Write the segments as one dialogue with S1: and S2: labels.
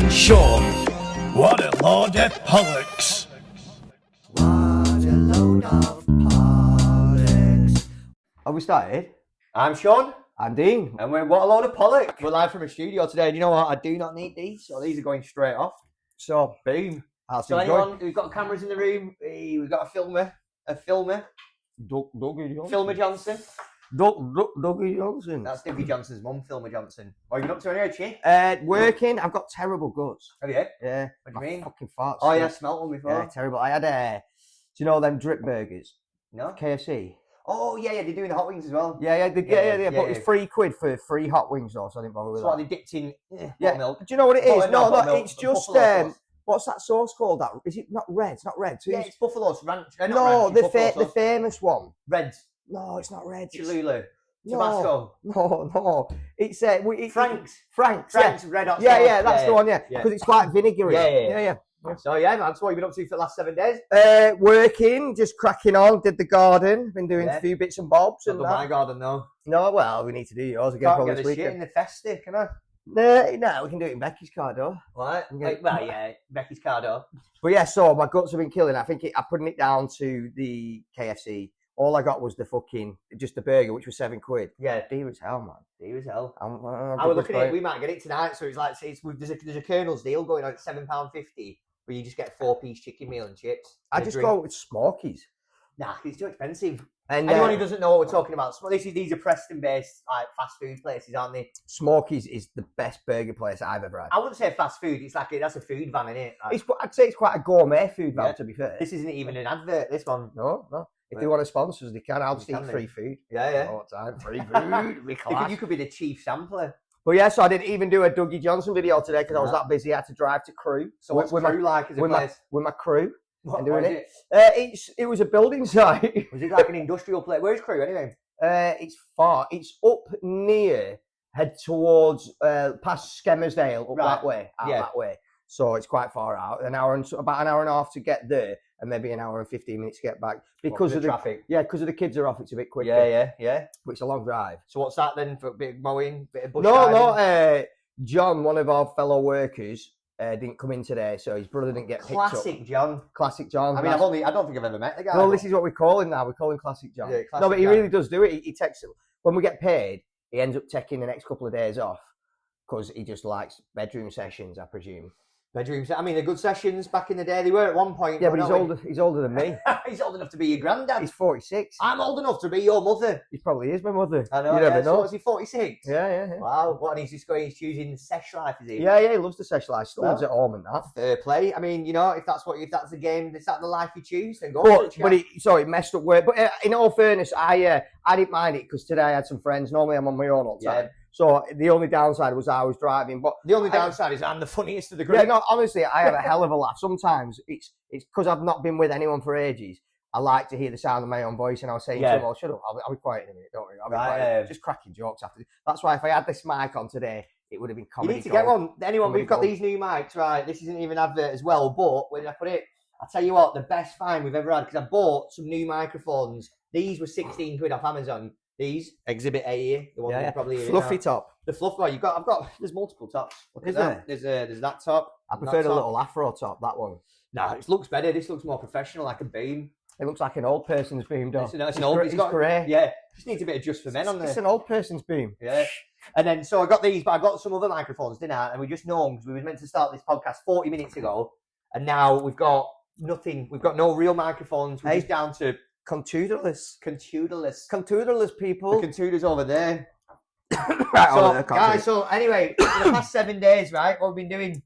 S1: and Sean. What a load of Pollocks.
S2: What a load of Pollocks.
S3: Have we started?
S4: I'm Sean.
S3: I'm Dean.
S4: And we're What a Load of Pollocks. We're live from a studio today. And you know what? I do not need these. So these are going straight off.
S3: So,
S4: Boom.
S3: how's
S4: So
S3: things going?
S4: anyone who's got cameras in the room, we've got a filmer.
S3: Dougie Johnson.
S4: Filmer Johnson.
S3: Dougie Johnson.
S4: That's Dougie Johnson's mum, Filmer Johnson. What have you been up to anyway, Chief?
S3: Working. I've got terrible guts.
S4: Have you?
S3: Yeah.
S4: What do you mean?
S3: Fucking farts.
S4: Oh, yeah, I smelt one before.
S3: Yeah, terrible. I had do you know them drip burgers?
S4: No?
S3: KFC.
S4: Oh, yeah, they're doing the hot wings as well.
S3: Yeah. But it's £3 for 3 hot wings though, so I didn't bother with
S4: So what,
S3: that.
S4: they dipped in
S3: Do
S4: milk?
S3: you know what it is? No,
S4: milk,
S3: it's just
S4: buffalo sauce.
S3: what's that sauce called? That is it not red? It's not red. So
S4: Yeah, it's buffalo ranch.
S3: no,
S4: ranch,
S3: the famous one.
S4: Reds.
S3: No, it's not red. It's-
S4: Cholula.
S3: No,
S4: Tabasco.
S3: No. It's
S4: Frank's.
S3: Frank's.
S4: Red hot sauce.
S3: Yeah, that's the one. Yeah, because it's quite vinegary.
S4: Yeah. So yeah, man. So what have you been up to for the last 7 days?
S3: Working, just cracking on. Did the garden. Been doing a few bits and bobs.
S4: Not done my garden though.
S3: No, well, we need to do yours again
S4: Can't
S3: probably
S4: get
S3: this
S4: the shit in
S3: weekend.
S4: the festive, can I?
S3: No, we can do it in Becky's car though.
S4: What?
S3: Okay.
S4: Well, yeah, Becky's car door.
S3: But yeah, so my guts have been killing. I think I'm putting it down to the KFC. All I got was just the burger, which was £7.
S4: Yeah,
S3: Dear as hell, man.
S4: dear as hell.
S3: I'm
S4: I was looking at it. We might get it tonight. So it's like, there's a Colonel's deal going on at £7.50, where you just get a 4-piece chicken meal and chips.
S3: I
S4: and a
S3: just
S4: drink.
S3: go with Smokies.
S4: Nah, it's too expensive.
S3: And
S4: Anyone who doesn't know what we're talking about, these are Preston-based like fast food places, aren't they?
S3: Smokies is the best burger place I've ever had.
S4: I wouldn't say fast food. It's like that's a food van, isn't it? Like,
S3: I'd say it's quite a gourmet food van,
S4: Yeah.
S3: to be fair.
S4: this isn't even an advert. This one.
S3: No. If they want to sponsor us, they can. I'll just
S4: Can
S3: eat
S4: they?
S3: free food.
S4: Yeah.
S3: All the time. Free food. We class.
S4: You could be the chief sampler.
S3: But yeah, so I didn't even do a Dougie Johnson video today because I was that busy. I had to drive to Crewe.
S4: So what's Crewe like as a place?
S3: With my crew.
S4: What
S3: and doing
S4: is
S3: it. It was a building site.
S4: Was it like an industrial place? Where's Crewe anyway?
S3: It's far. It's up near, head towards past Skemersdale, up that way, that way. So it's quite far out. About an hour and a half to get there, and maybe an hour and 15 minutes to get back because of the
S4: traffic.
S3: Yeah, because of the kids are off. It's a bit quicker.
S4: Yeah.
S3: But it's a long drive.
S4: So what's that then for a bit of mowing, bit of bush
S3: No. John, one of our fellow workers, didn't come in today, so his brother didn't get picked up.
S4: Classic John.
S3: Classic John.
S4: I mean, I don't think I've ever met the guy.
S3: No, this is what we call him now. We call him Classic John.
S4: Yeah, Classic
S3: no, but he
S4: John.
S3: really does do it. He takes it when we get paid. He ends up taking the next couple of days off because he just likes bedroom sessions, I presume.
S4: Bedrooms. I mean, the good sessions back in the day. They were at one point.
S3: Yeah, but he's older than me.
S4: He's old enough to be your granddad.
S3: He's 46.
S4: I'm old enough to be your mother.
S3: He probably is my mother.
S4: I know.
S3: You never know.
S4: So is he 46?
S3: Yeah.
S4: Wow. What? And he's just going. He's choosing the sesh life, is he?
S3: Yeah. He loves the sex life. Still lives at home and that.
S4: Fair play. I mean, if that's the game, is that the life you choose, then go for it.
S3: But it messed up work. But in all fairness, I didn't mind it because today I had some friends. Normally I'm on my own all the time. So the only downside was I was driving. But
S4: the only downside is I'm the funniest of the group.
S3: Yeah, no, honestly, I have a hell of a laugh. Sometimes it's because I've not been with anyone for ages. I like to hear the sound of my own voice, and I was saying to them, "Well, shut up. I'll be quiet in a minute. Don't worry. I'll be quiet." Just cracking jokes after. That's why if I had this mic on today, it would have been comedy.
S4: You need to get one. Anyone, we've got these new mics, right? This isn't even advert as well, but where did I put it? I'll tell you what, the best find we've ever had, because I bought some new microphones. These were £16 off Amazon. These Exhibit A here, the one probably
S3: fluffy top.
S4: The fluff one. There's multiple tops.
S3: Is there?
S4: There's that top.
S3: I prefer the little afro top. That one.
S4: No, it looks better. This looks more professional, like a beam.
S3: It looks like an old person's boom, though.
S4: It's an old. It's got
S3: grey.
S4: Yeah, just needs a bit of just for men on there.
S3: It's an old person's boom.
S4: Yeah. And then so I got these, but I got some other microphones, didn't I? And we just know because we were meant to start this podcast 40 minutes ago, and now we've got nothing. We've got no real microphones. We're just down to
S3: Contuderless people.
S4: The contuders over there.
S3: Right,
S4: guys, so anyway, in the past 7 days, right, what we've been doing,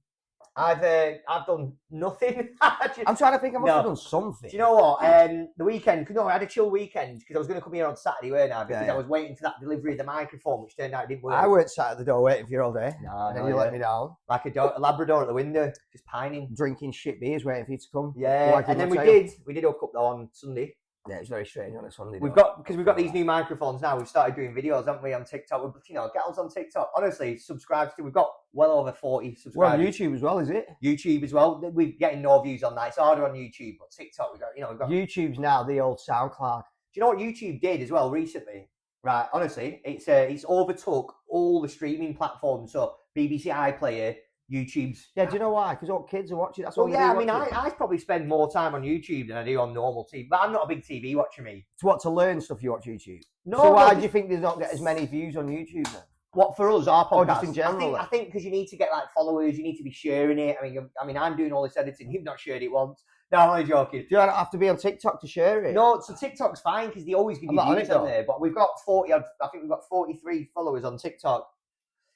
S4: I've done nothing.
S3: I'm trying to think. I must have done something.
S4: Do you know what? The weekend, I had a chill weekend because I was going to come here on Saturday, weren't I? Because I was waiting for that delivery of the microphone, which turned out it didn't work.
S3: I weren't sat at the door waiting for you all day.
S4: No,
S3: and then you let me down.
S4: Like a Labrador at the window, just pining.
S3: Drinking shit beers, waiting for you to come.
S4: Yeah, and then we did hook up though on Sunday.
S3: Yeah, it's very strange on a Sunday.
S4: We've got these new microphones now. We've started doing videos, haven't we, on TikTok? Gals on TikTok. Honestly, subscribe to. We've got well over 40 subscribers.
S3: We're on YouTube as well, is it?
S4: YouTube as well. We're getting no views on that. It's harder on YouTube, but TikTok we've got.
S3: YouTube's now the old SoundCloud.
S4: Do you know what YouTube did as well recently? Right, honestly, it's overtook all the streaming platforms. So BBC iPlayer, YouTube's.
S3: Yeah, do you know why? Because all kids are watching. That's all.
S4: Well, yeah, I mean, I probably spend more time on YouTube than I do on normal TV. But I'm not a big TV watcher, me.
S3: It's what to learn stuff you watch YouTube.
S4: No,
S3: so why
S4: no,
S3: do you think they don't get as many views on YouTube then?
S4: What for us, our podcast?
S3: Or just in general?
S4: I think because you need to get like followers, you need to be sharing it. I mean, I'm doing all this editing. You've not shared it once. No, I'm only joking.
S3: Do you not have to be on TikTok to share it?
S4: No, so TikTok's fine because they always give you views on there. But we've got 40. I think we've got 43 followers on TikTok.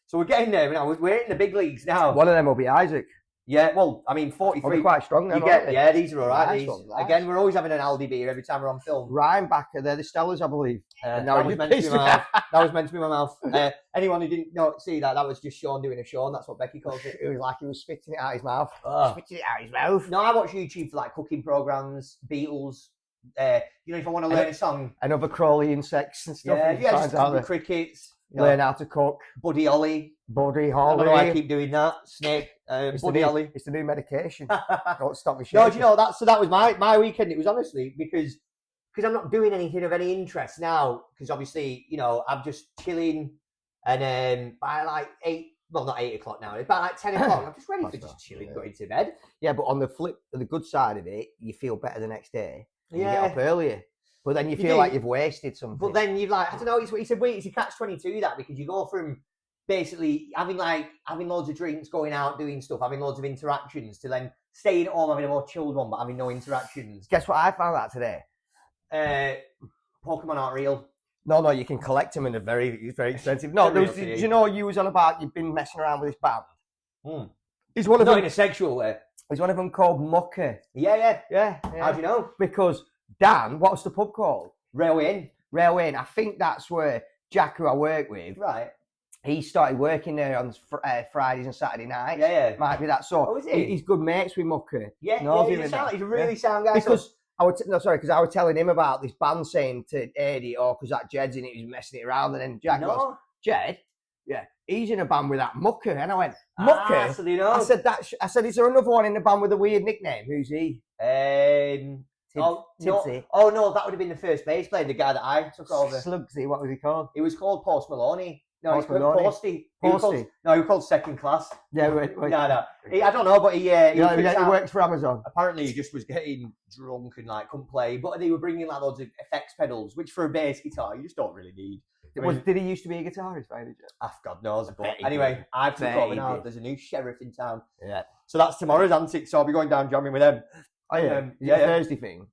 S4: So we're getting there now. We're in the big leagues now.
S3: One of them will be Isaac.
S4: Yeah, well, I mean, 43.
S3: Quite strong then,
S4: yeah, these are all right.
S3: Nice ones, nice.
S4: Again, we're always having an Aldi beer every time we're on film.
S3: Ryan Backer, they're the Stellas, I believe.
S4: That was meant to be my mouth. That was meant to be my mouth. Anyone who didn't see that was just Sean doing a Sean. That's what Becky calls it.
S3: It was like he was spitting it out his mouth.
S4: Spitting it out his mouth. No, I watch YouTube for like cooking programs, Beatles. If I want to learn a song.
S3: And other crawly insects and stuff.
S4: Yeah, just the crickets.
S3: Learn how to cook.
S4: Buddy Holly.
S3: Buddy
S4: I
S3: Holly.
S4: don't know why I keep doing that. Snake. Buddy Holly.
S3: It's the new medication. Don't stop me.
S4: No, do you know that was my weekend. It was honestly because I'm not doing anything of any interest now. Because obviously, I'm just chilling, and by like 8. Well, not 8 o'clock now. It's about like 10 o'clock. I'm just ready for just chilling, going to bed.
S3: Yeah, but on the good side of it, you feel better the next day.
S4: Yeah.
S3: You get up earlier. But then you feel like you've wasted something.
S4: But then you're like, I don't know, it's what he said, it's a catch-22 that, because you go from basically having loads of drinks, going out, doing stuff, having loads of interactions, to then staying at home, having a more chilled one, but having no interactions.
S3: Guess what I found out today?
S4: Pokemon aren't real.
S3: No, you can collect them and it's very expensive. No, do you know you was on about, you've been messing around with this band? He's one of them.
S4: Not in a sexual way.
S3: He's one of them called Mucker.
S4: Yeah. How do you know?
S3: Because Dan, what's the pub called?
S4: Railway
S3: Inn. I think that's where Jack, who I work with,
S4: right.
S3: He started working there on Fridays and Saturday nights.
S4: Yeah.
S3: Might be that. So
S4: is he?
S3: He's good mates with Mucker.
S4: Yeah, he's a really sound guy.
S3: Because I was telling him about this band saying to Eddie, because that Jed's in it, he was messing it around, and then Jack goes, Jed, yeah, he's in a band with that Mucker, and I went, Mucker.
S4: So they know.
S3: I said, is there another one in the band with a weird nickname? Who's he?
S4: Tipsy. No, that would have been the first bass player, the guy that I took over.
S3: Slugsy, what was he called?
S4: He was called Post Maloney. No, he's
S3: called
S4: Posty. He was called Second Class.
S3: Yeah, wait.
S4: No. I don't know, but he
S3: worked for Amazon.
S4: Apparently, he just was getting drunk and couldn't play. But they were bringing loads of effects pedals, which for a bass guitar you just don't really need.
S3: Did he used to be a guitarist, by any chance?
S4: God knows. But anyway, I've took over now. There's a new sheriff in town.
S3: Yeah.
S4: So that's tomorrow's antics. So I'll be going down jamming with them.
S3: Oh yeah. Thursday thing.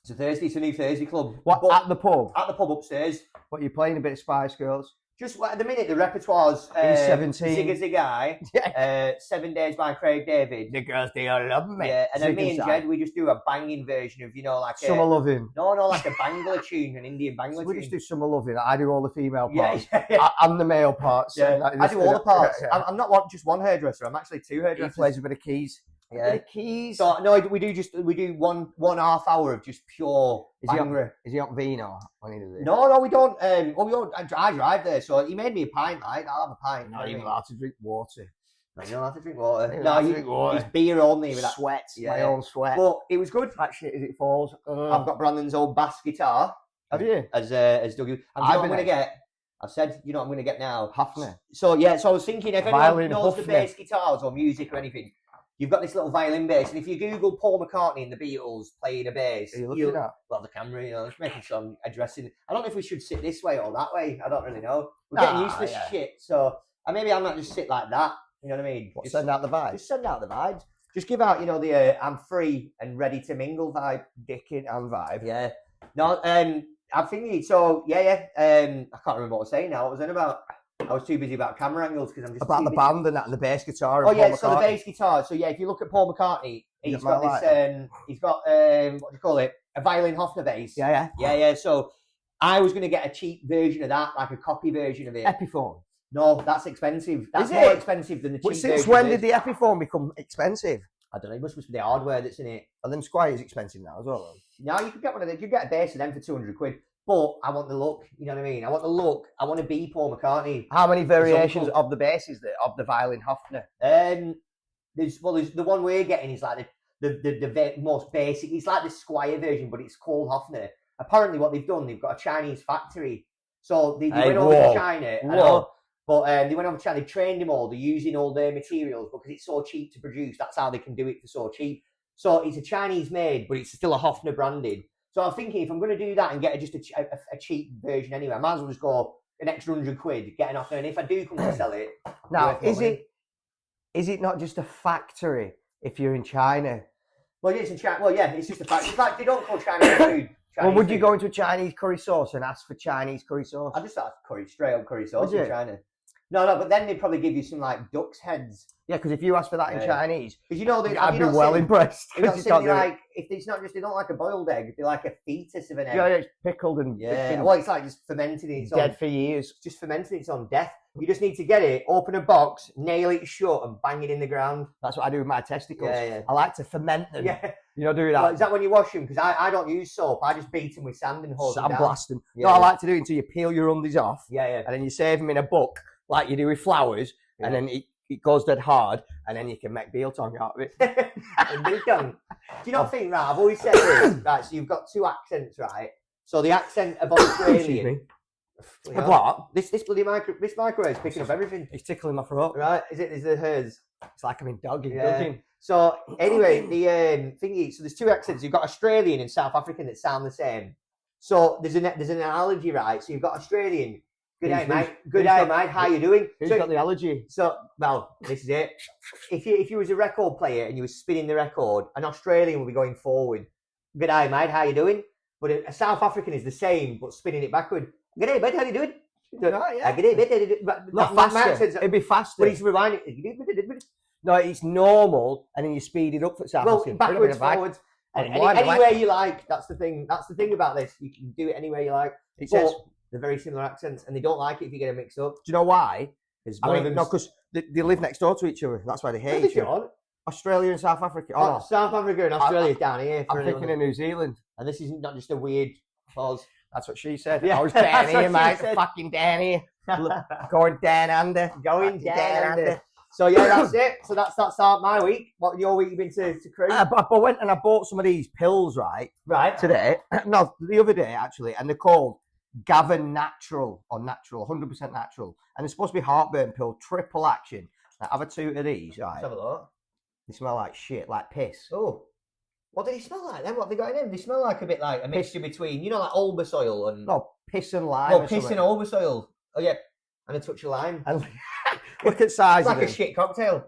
S4: It's a Thursday. It's a new Thursday club.
S3: What, at the pub?
S4: At the pub upstairs.
S3: What, you playing a bit of Spice Girls?
S4: Just at the minute, the repertoire's
S3: He's 17.
S4: Zigga Ziggy, 7 Days by Craig David.
S3: The girls, they all love me.
S4: Yeah, and then me and Jed, we just do a banging version of, like
S3: Summer Loving.
S4: No, like a Bangla tune, an Indian Bangla tune.
S3: We just do Summer Loving. I do all the female parts.
S4: Yeah.
S3: And the male parts.
S4: Yeah, I do all the parts.
S3: Yeah.
S4: I'm not just one hairdresser, I'm actually 2 hairdressers.
S3: He plays a bit of keys.
S4: Yeah.
S3: Keys.
S4: So no, we do one half hour of just pure Bhangra.
S3: Is he on vino when he does it?
S4: No, we don't. We don't. I drive there, so he made me a pint. I'll have a pint.
S3: Not even allowed to drink water.
S4: No, you don't have to drink water.
S3: Drink water.
S4: It's beer only with that
S3: sweat. Yeah. My own sweat.
S4: But it was good.
S3: Actually, as it falls.
S4: I've got Brandon's old bass guitar.
S3: Have you?
S4: As Dougie. I'm going to get. I've said, what I'm going to get now?
S3: Hafner.
S4: So I was thinking, if anyone knows the bass guitars or music or anything, you've got this little violin bass, and if you Google Paul McCartney and the Beatles playing a bass,
S3: are you looking at?
S4: Well, the camera, just making sure I'm addressing. I don't know if we should sit this way or that way. I don't really know. We're getting used to this shit, so maybe I might just sit like that. You know what I mean?
S3: Just send out the vibes.
S4: Just send out the vibes. Just give out, the I'm free and ready to mingle vibe.
S3: Dicking and vibe.
S4: Yeah. No, I'm thinking. So I can't remember what I was saying now. What was it about? I was too busy about camera angles because I'm just
S3: about the band and that and the bass guitar.
S4: And Paul McCartney. So the bass guitar. So if you look at Paul McCartney, he's got this. He's got what do you call it? A violin Hofner bass.
S3: Yeah.
S4: So I was going to get a cheap version of that, like a copy version of it.
S3: Epiphone.
S4: No, that's expensive. That's more expensive than the cheap version.
S3: Since when did the Epiphone become expensive?
S4: I don't know. It must be the hardware that's in it.
S3: And then Squire's expensive now as well.
S4: No, you could get one of them. You could get a bass of them for 200 quid. But I want the look, you know what I mean? I want the look. I want to be Paul McCartney.
S3: How many variations of the bass is there, of the violin Hofner?
S4: There's the one we're getting is like the most basic. It's like the Squire version, but it's called Hofner. Apparently what they've done, they've got a Chinese factory. So they went over to China. But they went over to China, they trained them all. They're using all their materials because it's so cheap to produce. That's how they can do it for so cheap. So it's a Chinese made, but it's still a Hofner branded. So I'm thinking if I'm going to do that and get just a cheap version anyway, I might as well just go an extra £100, get an Hofner. And if I do come to sell it,
S3: now is it not just a factory if you're in China?
S4: Well, yeah, it's in China. Well, yeah, it's just a factory. In fact, they don't call Chinese food.
S3: Well, would you go into a Chinese curry sauce and ask for Chinese curry sauce?
S4: I just asked straight up curry sauce in China. No, but then they'd probably give you some like duck's heads.
S3: Yeah, because if you ask for that in Chinese,
S4: because you know
S3: I'd be well impressed.
S4: Like if it's not just they don't like a boiled egg, they like a fetus of an egg.
S3: Yeah, it's pickled and
S4: well, it's like just fermented in its
S3: dead for years.
S4: Just fermented in its own death. You just need to get it, open a box, nail it shut, and bang it in the ground.
S3: That's what I do with my testicles.
S4: Yeah.
S3: I like to ferment them.
S4: Yeah.
S3: You know, do that.
S4: Well, is that when you wash them? Because I don't use soap. I just beat them with sand and hose them down.
S3: Blast them.
S4: Yeah.
S3: No, I like to do it until you peel your undies off.
S4: Yeah.
S3: And then you save them in a book, like you do with flowers, and then it goes dead hard, and then you can make biltong out of it.
S4: Biltong. Do you not think, right, I've always said this, right, so you've got two accents, right? So the accent of Australian.
S3: What?
S4: This bloody microwave's picking up everything.
S3: It's tickling my throat.
S4: Right? Is it hers?
S3: It's like I'm in Dougie.
S4: Yeah. So anyway, the thingy. So there's two accents. You've got Australian and South African that sound the same. So there's an analogy, right? So you've got Australian. Good day, mate. Good day, mate. How you doing?
S3: Who's got the allergy?
S4: So, well, this is it. If you was a record player and you were spinning the record, an Australian would be going forward. Good day, mate. How you doing? But a South African is the same, but spinning it backward. Good day, mate. How you doing?
S3: Oh, yeah.
S4: Good day, mate.
S3: Not faster. It'd be faster.
S4: But he's rewinding.
S3: No, it's normal, and then you speed it up for South African.
S4: Backwards, forwards. Anywhere you like. That's the thing. That's the thing about this. You can do it anywhere you like.
S3: It says
S4: they're very similar accents, and they don't like it if you get them mixed up.
S3: Do you know why?
S4: Because
S3: they live next door to each other. That's why they hate each other. Australia and South Africa.
S4: Oh, South Africa and Australia is down here.
S3: I'm thinking of New Zealand.
S4: And this is not just a weird pause.
S3: That's what she said.
S4: Yeah,
S3: I was down here, mate. Fucking down here. Going down under.
S4: Going down under. So yeah, that's it. So that's my week. What your week you been to crew?
S3: I went and I bought some of these pills, right today. No, the other day actually, and they're called Gavin Natural or Natural, 100% natural, and they're supposed to be heartburn pill, triple action. Now, have a two of these, right?
S4: Let's have a look.
S3: They smell like shit, like piss.
S4: Oh, what do they smell like then? What have they got in them? They smell like a bit like a mixture between, like Albus oil and
S3: piss and lime.
S4: No, piss and Albus oil. Oh yeah, and a touch of lime.
S3: And look at size.
S4: It's like a shit cocktail.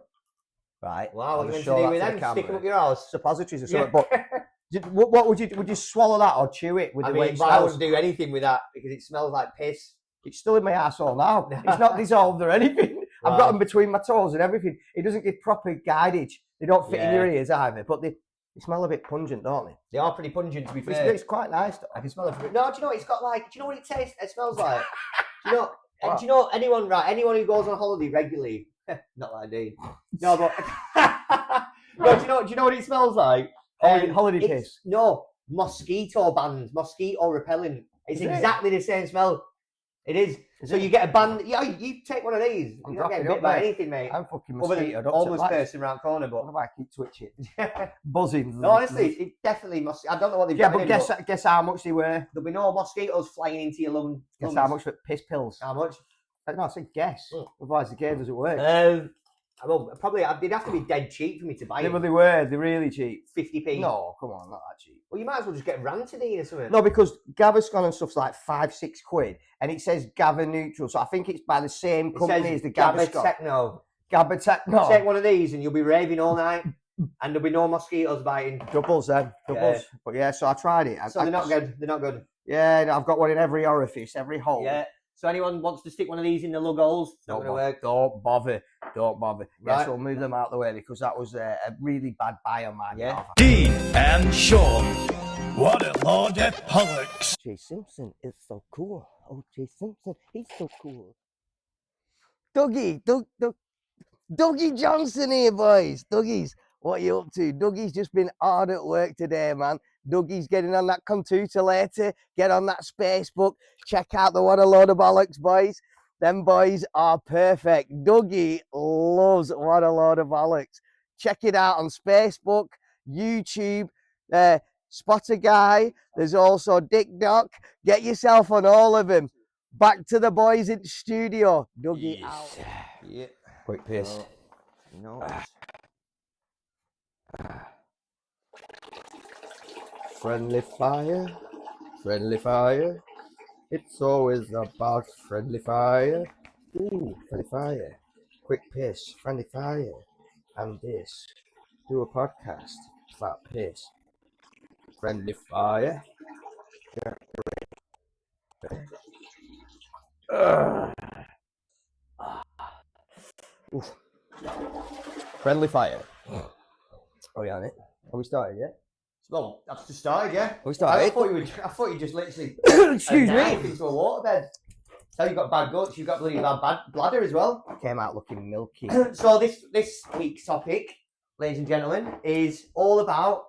S3: Right.
S4: Wow, what are you going to do with them? Stick them up your arse.
S3: Suppositories or something. But what would you swallow that or chew it?
S4: I wouldn't do anything with that because it smells like piss.
S3: It's still in my asshole now. It's not dissolved or anything. Wow. I've got them between my toes and everything. It doesn't give proper guidage. They don't fit in your ears either, but they smell a bit pungent, don't they?
S4: They are pretty pungent, to be fair.
S3: It's quite nice.
S4: I can smell it. No, do you know what it's got like? Do you know what it tastes? It smells like. Do you know anyone who goes on holiday regularly? Not like Dean. No, but no. Do you know what it smells like?
S3: Holiday piss.
S4: No, mosquito bands, mosquito repellent. It's exactly the same smell. It is. You get a band. Yeah, you take one of these. You're not getting bit by anything, mate.
S3: I'm fucking mosquito.
S4: Almost person around corner, but
S3: what if I keep twitching? Buzzing.
S4: No, honestly, it definitely must. I don't know what they've
S3: done. Yeah, but guess how much they were.
S4: There'll be no mosquitoes flying into your lungs.
S3: Guess how much for piss pills?
S4: How much?
S3: No, I said guess. Otherwise, the game doesn't work.
S4: Well, probably they'd have to be dead cheap for me to buy them.
S3: But they were. They're really cheap.
S4: 50p.
S3: No, come on, not that cheap.
S4: Well, you might as well just get Rantanine or something.
S3: No, because Gaviscon and stuff's like £5-6, and it says Gavin Neutral, so I think it's by the same company as the Gaviscon. Gabatechno.
S4: Take one of these and you'll be raving all night, and there'll be no mosquitoes biting.
S3: Doubles then, doubles. Yeah. But yeah, so I tried it.
S4: They're not good. They're not good.
S3: Yeah, I've got one in every orifice, every hole.
S4: Yeah. So anyone wants to stick one of these in the lug holes, it's not going to work.
S3: Don't bother.
S4: Right.
S3: Yeah, so we'll move them out of the way because that was a really bad buy on my behalf.
S1: Dean and Sean. What a load of Pollocks.
S3: O.J. Simpson is so cool. O.J. Simpson, he's so cool. Dougie Johnson here, boys. Dougie's, what are you up to? Dougie's just been hard at work today, man. Dougie's getting on that computer later. Get on that Facebook. Check out the What a Load of Bollocks, boys. Them boys are perfect. Dougie loves What a Load of Bollocks. Check it out on Facebook, YouTube, Spotter Guy. There's also Dick Doc. Get yourself on all of them. Back to the boys in the studio. Dougie out.
S4: Yeah.
S3: Quick piss.
S4: No.
S3: Friendly fire. Friendly fire. It's always about friendly fire. Ooh, friendly fire. Quick piss. Friendly fire. And this. Do a podcast about piss. Friendly fire. Oof. Friendly fire. Oh yeah, mate. Are we started yet?
S4: Well, that's just started, yeah.
S3: We started.
S4: I thought you just literally
S3: Excuse me.
S4: into a waterbed. So you got bad guts, you've got bloody bad bladder as well.
S3: Came out looking milky.
S4: So this week's topic, ladies and gentlemen, is all about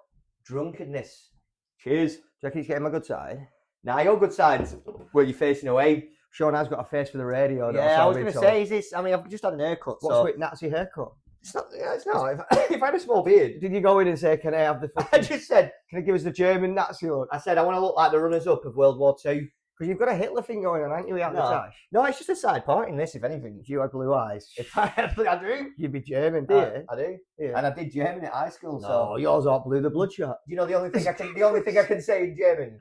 S4: drunkenness. Cheers.
S3: Do you reckon he's getting my good side?
S4: Now your good side's where you're facing away.
S3: Sean has got a face for the radio. though,
S4: Yeah,
S3: so
S4: I was
S3: I've
S4: going
S3: been
S4: to
S3: told.
S4: say, is this? I mean, I've just had an haircut.
S3: What's
S4: So
S3: with Nazi haircut?
S4: it's not. Yeah, it's not. If I had a small beard,
S3: Did you go in and say, "Can I have the?
S4: I
S3: Fucking,
S4: just said.
S3: can I give us the German Nazi look?"
S4: I said I want to look like the runners-up of World War II.
S3: Because you've got a Hitler thing going on, haven't you? Out the
S4: No.
S3: tash.
S4: No, it's just a side part in this, if anything.
S3: If you had blue eyes,
S4: If I do.
S3: you'd be German, do you?
S4: I do.
S3: Yeah.
S4: And I did German at high school,
S3: No,
S4: so
S3: yours aren't blue. The bloodshot.
S4: you know the only thing I can say in German.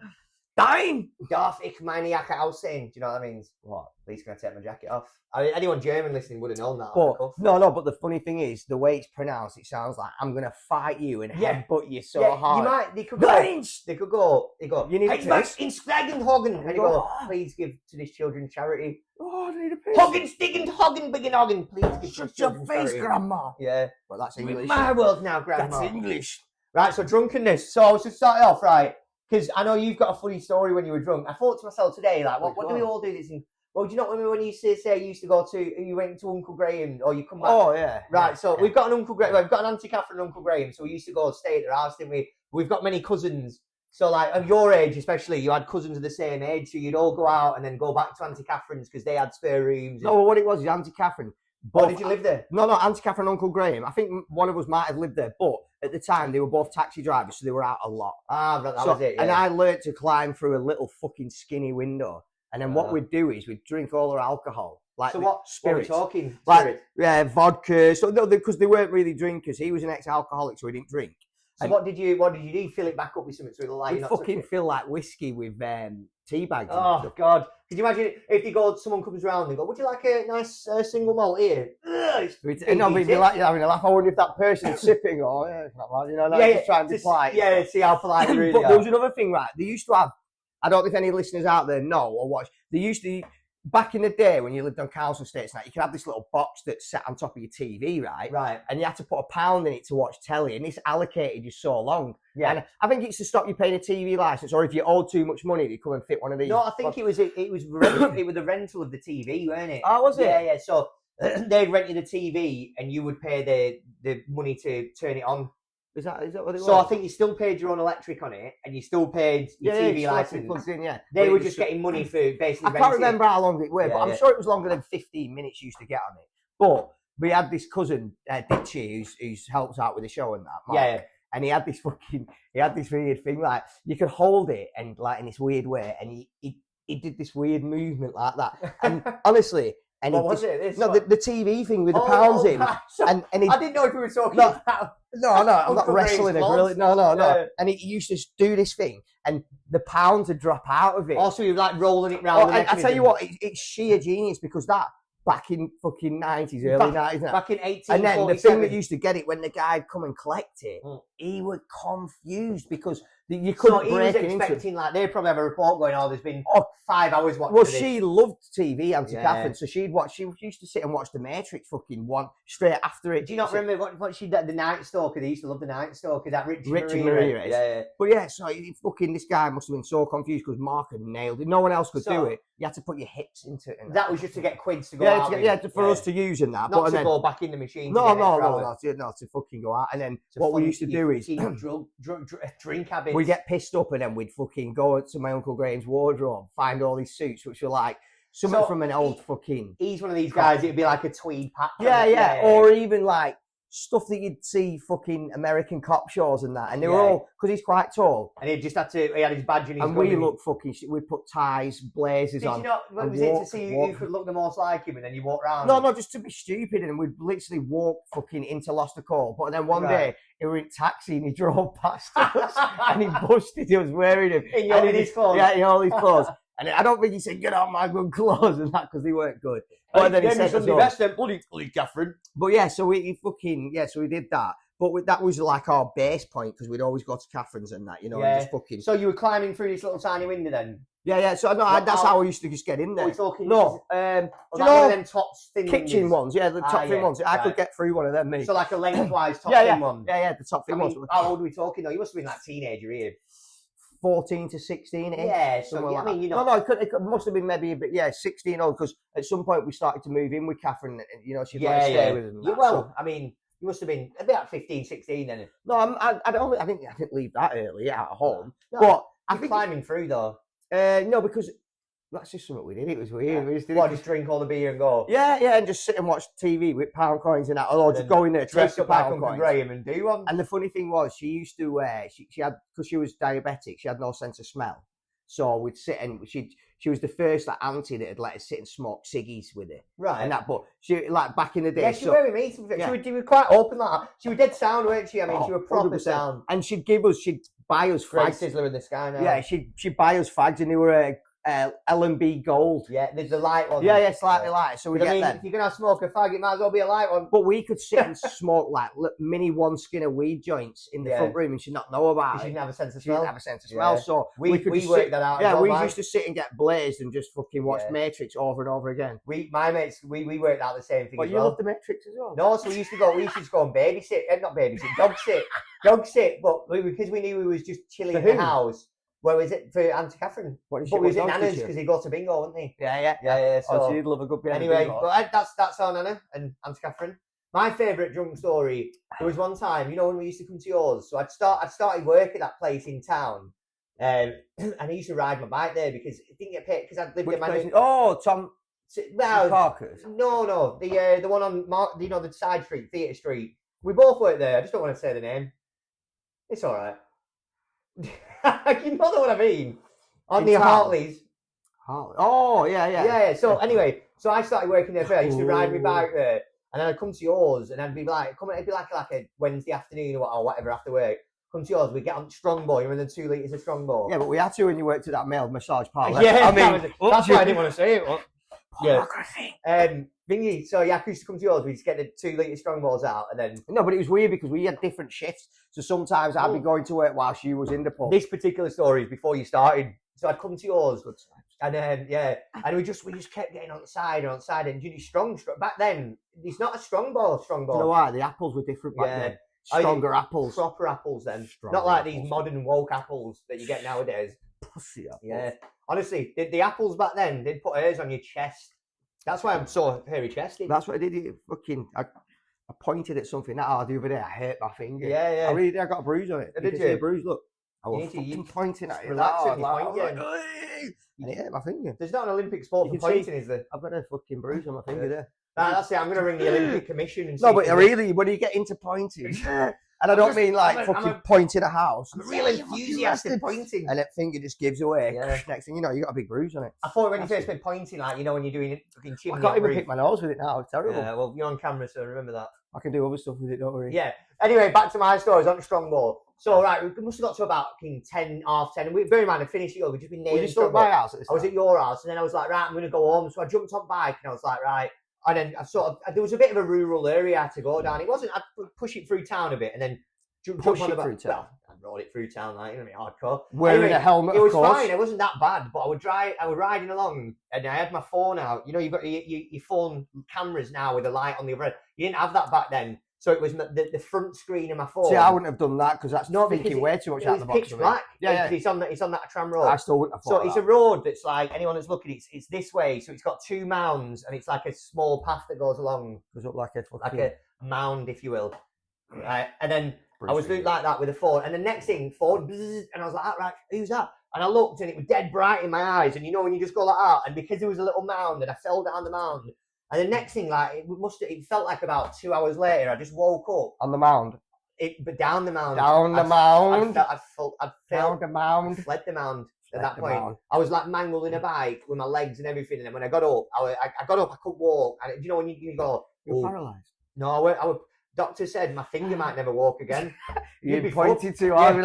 S3: Dying.
S4: Darf ich meine Jacke aussehen? Do you know what that means?
S3: What?
S4: Please can I take my jacket off? I mean, anyone German listening would have known that. off the
S3: But
S4: cuff.
S3: no. But the funny thing is, the way it's pronounced, it sounds like I'm gonna fight you and
S4: Yeah.
S3: headbutt you so
S4: Yeah,
S3: hard.
S4: you might. They could go.
S3: Dying.
S4: They could go. They go.
S3: You need a
S4: "Hey, back
S3: piss?"
S4: in Schlagenhagen. And you go.
S3: Oh.
S4: Please give to this children's charity.
S3: Oh, I need a piss.
S4: Hoggen, stiggin, Hoggen, biggin, Hoggen. Please give to this
S3: Shut your
S4: children's
S3: face,
S4: charity.
S3: Grandma.
S4: Yeah.
S3: Well, that's
S4: In
S3: English.
S4: my world now, Grandma.
S3: That's English.
S4: Right, so drunkenness. So I was just starting off, right, because I know you've got a funny story when you were drunk. I thought to myself today, like, what do we all do this in? Well, do you not remember when you used to say you used to go to, you went to Uncle Graham, or you come back?
S3: Oh yeah.
S4: Right,
S3: Yeah,
S4: so
S3: yeah.
S4: we've got an Uncle Graham, we've got an Auntie Catherine and Uncle Graham, so we used to go stay at their house, didn't we? We've got many cousins. So, like, of your age especially, you had cousins of the same age, so you'd all go out and then go back to Auntie Catherine's because they had spare rooms.
S3: No, what it was is Auntie Catherine.
S4: Or
S3: Both-
S4: did you live there?
S3: No, Auntie Catherine and Uncle Graham. I think one of us might have lived there, but at the time they were both taxi drivers, so they were out a lot.
S4: Ah, that
S3: So-
S4: was it, yeah.
S3: And I learnt to climb through a little fucking skinny window. And then what
S4: Ah.
S3: we'd do is we'd drink all our alcohol. Like
S4: so
S3: the
S4: what are we
S3: spirits.
S4: talking?
S3: Like,
S4: Spirit.
S3: yeah, vodka. So no, because they weren't really drinkers. He was an ex-alcoholic, so he didn't drink.
S4: So
S3: and-
S4: what did you do? Fill it back up with something so it'll like
S3: We'd
S4: you're not
S3: fucking
S4: touching it?
S3: feel like whiskey with tea bags. and
S4: Oh
S3: stuff.
S4: God! Could you imagine if you go, someone comes around and go, "Would you like a nice single malt here?" Ugh, it's
S3: No, but
S4: easy.
S3: you'd be like having a laugh. I wonder if that person's sipping. Oh, yeah, it's not bad. You know,
S4: Yeah,
S3: just try and be
S4: just-
S3: polite.
S4: Yeah, see how polite you really
S3: But
S4: are.
S3: there was another thing, right? They used to have. I don't know if any listeners out there know or watch. They used to. Back in the day when you lived on council estates, you could have this little box that sat on top of your TV, right?
S4: Right.
S3: And you had to put £1 in it to watch telly, and this allocated you so long.
S4: Yeah.
S3: And I think it's to stop you paying a TV license, or if you owed too much money, they come and fit one of these.
S4: No, I think it was the rental of the TV, weren't it?
S3: Oh, was it?
S4: Yeah, yeah. So they'd rent you the TV, and you would pay the money to turn it on.
S3: Is that what it was?
S4: So I think you still paid your own electric on it, and you still paid your TV
S3: you still had to be
S4: license.
S3: plugged in, yeah.
S4: They
S3: But it
S4: were
S3: was
S4: just getting money for basically.
S3: I can't
S4: renting it.
S3: remember how long it was, but
S4: Yeah,
S3: I'm
S4: yeah.
S3: sure it was longer than 15 minutes you used to get on it. But we had this cousin, Ditchy, who's helps out with the show and that. Mark,
S4: Yeah, yeah.
S3: And he had this weird thing, like you could hold it and like in this weird way, and he did this weird movement like that. And honestly, and
S4: What
S3: he
S4: was
S3: just-
S4: it? This
S3: No,
S4: one?
S3: the TV thing with the pounds in,
S4: right. So
S3: and he
S4: I didn't know if we were talking
S3: No.
S4: about.
S3: no, I'm not
S4: Uncle
S3: wrestling
S4: Graham's
S3: a gorilla.
S4: logs.
S3: No.
S4: Yeah.
S3: And he used to do this thing, and the pounds would drop out of it.
S4: Also, you're like rolling it round.
S3: Oh,
S4: the
S3: I
S4: mechanism.
S3: tell you what, it's sheer genius because that back in fucking 90s, early 90s,
S4: Back in 1847.
S3: and then the thing that used to get it when the guy'd come and collect it,
S4: Mm.
S3: he was confused because you
S4: So
S3: couldn't
S4: he was
S3: break it into it.
S4: expecting, like, they probably have a report going, oh, there's been
S3: Oh,
S4: 5 hours watching
S3: well,
S4: this.
S3: she loved TV, Auntie
S4: Yeah.
S3: Catherine, so she used to sit and watch The Matrix fucking one straight after it.
S4: Do you not remember what she did? The Night Stalker. They used to love the Night Stalker. That Richard
S3: Richard
S4: Maria.
S3: Maria,
S4: Yeah.
S3: But yeah, so this guy must have been so confused because Mark had nailed it. No one else could
S4: So-
S3: do it. You had to put your hips into it. And
S4: That was just to get quids to go
S3: yeah,
S4: out.
S3: for us to use and that.
S4: Not
S3: but
S4: to
S3: then,
S4: go back in the machine.
S3: no, to fucking go out. And then what we used to do is
S4: drink habits.
S3: we get pissed up and then we'd fucking go to my Uncle Graham's wardrobe, find all these suits which were like something
S4: So
S3: from an old fucking
S4: He's one of these guys. It'd be like a tweed pack.
S3: yeah, or even like stuff that you'd see fucking American cop shows and that, and they were all because he's quite tall,
S4: and he had his badge and his.
S3: And we look fucking. We put ties, blazers on.
S4: Did you not? Was it to see who could look the most like him, and then you walk around?
S3: No, just to be stupid, and we'd literally walk fucking into Lost a Call. But then one day he were in taxi and he drove past us and he busted. He was wearing him
S4: in all his clothes.
S3: Yeah, in all his clothes. And I don't think he said, "Get out my good clothes" and that because they weren't good. But then he said,
S4: "Best then, bloody Catherine."
S3: But yeah, so we did that. But that was like our base point because we'd always go to Catherine's and that, you know, and just fucking.
S4: So you were climbing through this little tiny window then?
S3: Yeah. So that's how I used to just get in there.
S4: We're talking.
S3: No,
S4: do you know one of them top thin
S3: kitchen ones? Yeah, the top thin ones. I could get through one of them. Me.
S4: So like a lengthwise top thin one.
S3: Yeah, the top thin ones.
S4: How old are we talking though? You must have been like teenager here.
S3: 14 to 16.
S4: Yeah, so
S3: like
S4: I mean, you know.
S3: No, it must have been maybe a bit, 16 old, because at some point we started to move in with Catherine, and, you know, she'd like to stay with us.
S4: I mean, you must have been about 15, 16 then.
S3: No, I didn't leave that early at home. No, but
S4: I think climbing through though.
S3: No, because that's just something we did. It was weird.
S4: Yeah. We just drink all the beer and go.
S3: Yeah, and just sit and watch TV with pound coins and that, or just go in there, dress up like
S4: Uncle Graham and do one.
S3: And the funny thing was, she used to she had, because she was diabetic, she had no sense of smell. So we'd sit and she was the first like auntie that had let us sit and smoke ciggies with her.
S4: Right.
S3: And that, but she like back in the day.
S4: Yeah, she was very mean. She was quite open like that. She was dead sound, weren't she? I mean, she was proper
S3: 100%.
S4: sound.
S3: And she'd buy us
S4: Great
S3: fags.
S4: Sizzler in the sky now.
S3: Yeah, she'd buy us fags, and they were L&B Gold.
S4: Yeah, there's the light one.
S3: Yeah, slightly light. So we get them.
S4: If you're gonna smoke a fag, it might as well be a light one.
S3: But we could sit and smoke like mini one skinner weed joints in the front room, and she'd not know about it.
S4: She didn't have a sense of
S3: She
S4: smell.
S3: didn't have a sense of smell. So
S4: we
S3: could
S4: worked that out.
S3: Yeah, we used to sit and get blazed and just fucking watch Matrix over and over again.
S4: My mates, we worked out the same thing.
S3: But
S4: as
S3: you
S4: well.
S3: loved the Matrix as well.
S4: No, so we used to go and babysit, dog sit, but because we knew we was just chilling in the house. Where was it for Auntie Catherine? But we was at Nana's because he go to bingo, wouldn't he?
S3: Yeah.
S4: So
S3: she'd love a good bit.
S4: Anyway, but that's our Nana and Auntie Catherine. My favourite drunk story. There was one time, you know, when we used to come to yours. So I'd started work at that place in town, and I used to ride my bike there because I didn't get paid because I'd lived in my.
S3: Oh, Tom.
S4: Well,
S3: Parker's.
S4: No, the one on the side street, Theatre Street. We both worked there. I just don't want to say the name. It's all right. You know what I mean? On the Hartley's.
S3: Oh, yeah.
S4: So anyway, so I started working there first. I used to ride my bike there, and then I'd come to yours, and I'd be like, it'd be like a Wednesday afternoon or whatever after work. Come to yours, we get on Strongbow. You remember the 2 litres of Strongbow?
S3: Yeah, but we had to when you worked at that male massage parlour.
S4: Yeah, I mean, that's why I didn't want to say it.
S3: Yeah.
S4: Thingy. So yeah, I used to come to yours. We just get the 2 litre Strongbows out, and then
S3: no, but it was weird because we had different shifts. So sometimes I'd be going to work while she was in the pub.
S4: This particular story is before you started. So I'd come to yours, and then and we just kept getting on the side, and you do strong. Back then, it's not a Strongbow.
S3: Do you know why? The apples were different back then. Stronger apples,
S4: proper apples. Then not like these modern woke apples that you get nowadays.
S3: Pussy apples.
S4: Yeah, honestly, the apples back then they'd put hairs on your chest. That's why I'm so hairy chested.
S3: That's what I did. I pointed at something the other day. I hurt my finger.
S4: Yeah.
S3: I really did. I got a bruise on it.
S4: Did you?
S3: See a bruise? Look. I was pointing at it.
S4: Relaxing,
S3: and it hurt my finger.
S4: There's not an Olympic sport for pointing, is there?
S3: I've got a fucking bruise on my finger there.
S4: That's it. I'm going to ring the Olympic Commission and see.
S3: No, but really, when you get into pointing, and I don't mean like fucking pointing a house.
S4: I'm really enthusiastic pointing.
S3: And that finger just gives away. Yeah. Next thing you know, you got a big bruise on it.
S4: I thought when you first been pointing, like, you know, when you're doing it, fucking chimney.
S3: I can't even pick my nose with it now. It's terrible.
S4: Yeah, well, you're on camera, so remember that.
S3: I can do other stuff with it, don't worry.
S4: Yeah. Anyway, back to my stories on Strongbow. So, right, we must have got to about 10, half 10. And bear in mind, I finished it all. We'd just been nailing.
S3: Were you still at my house at this time?
S4: I was at your house, and then I was like, right, I'm going to go home. So I jumped on bike, and I was like, right. And then there was a bit of a rural area I had to go down. It wasn't, I'd push it through town a bit, and then jump on the bike. Well, I rode it through town, like, you know what I mean, hardcore.
S3: Wearing a helmet,
S4: it was fine. It wasn't that bad, but I was riding along, and I had my phone out. You know, you've got your phone cameras now with a light on the other end. You didn't have that back then. So it was the front screen of my phone.
S3: See, I wouldn't have done that because that's not thinking way too much out of the box.
S4: It's pitch black. Yeah. It's on that tram road.
S3: I still wouldn't have thought
S4: So it's a road that's like, anyone that's looking, it's this way. So it's got 2 mounds, and it's like a small path that goes along.
S3: Does it look like
S4: a mound, if you will. Right. And then I was doing like that with a phone. And the next thing, phone, bzzz, and I was like, right, who's that? And I looked, and it was dead bright in my eyes. And you know when you just go like that, and because there was a little mound, and I fell down the mound, And the next thing, like, it felt like about 2 hours later, I just woke up.
S3: On the mound.
S4: But down the mound.
S3: Down the mound.
S4: I'd
S3: Down the mound.
S4: fled the mound at
S3: Fled
S4: that
S3: the
S4: point.
S3: mound.
S4: I was like mangling a bike with my legs and everything. And then when I got up, I couldn't walk. And you know when you go,
S3: You're
S4: oh,
S3: paralysed.
S4: no, I was, doctor said my finger might never walk again.
S3: You
S4: be
S3: pointed
S4: fucked.
S3: too hard.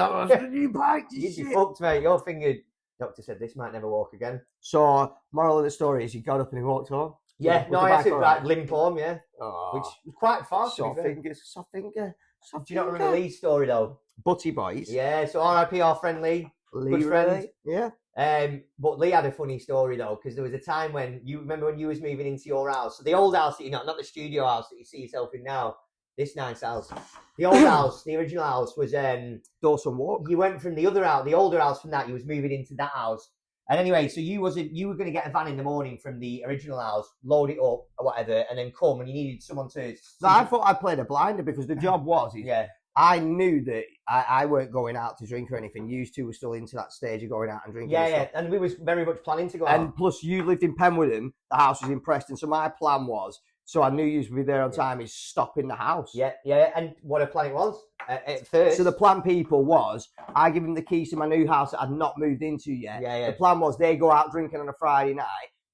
S3: You biked your
S4: You'd be
S3: shit.
S4: fucked, mate. Your finger, doctor said this might never walk again.
S3: So, moral of the story is he got up and he walked home?
S4: Yeah,
S3: Was
S4: no,
S3: the
S4: I had
S3: bike
S4: to
S3: all
S4: like
S3: right?
S4: limp home, yeah.
S3: Oh,
S4: Which was quite far. to
S3: soft
S4: be fair.
S3: fingers, soft finger. Soft
S4: Do you not
S3: finger.
S4: remember Lee's story though?
S3: Butty boys.
S4: Yeah, so RIP our friend Lee.
S3: Lee,
S4: good friend.
S3: really? Yeah.
S4: But Lee had a funny story though, because there was a time when you remember when you was moving into your house. So the old house that not the studio house that you see yourself in now, this nice house. The old house, the original house was
S3: Dawson Walk.
S4: you went from the other house, the older house from that, you was moving into that house. And anyway, so you were going to get a van in the morning from the original house, load it up or whatever, and then come and you needed someone to.
S3: So I thought I played a blinder because the job was,
S4: Yeah.
S3: I knew that I weren't going out to drink or anything. You two were still into that stage of going out and drinking.
S4: Yeah,
S3: and
S4: yeah.
S3: stuff.
S4: And we was very much planning to go out.
S3: And plus, you lived in Penwitham. The house was in Preston. So my plan was, so I knew you would be there on time, is stop in the house.
S4: Yeah, yeah. And what a plan it was at first.
S3: So the plan, people, was I give them the keys to my new house that I'd not moved into yet.
S4: Yeah, yeah.
S3: The plan was they go out drinking on a Friday night,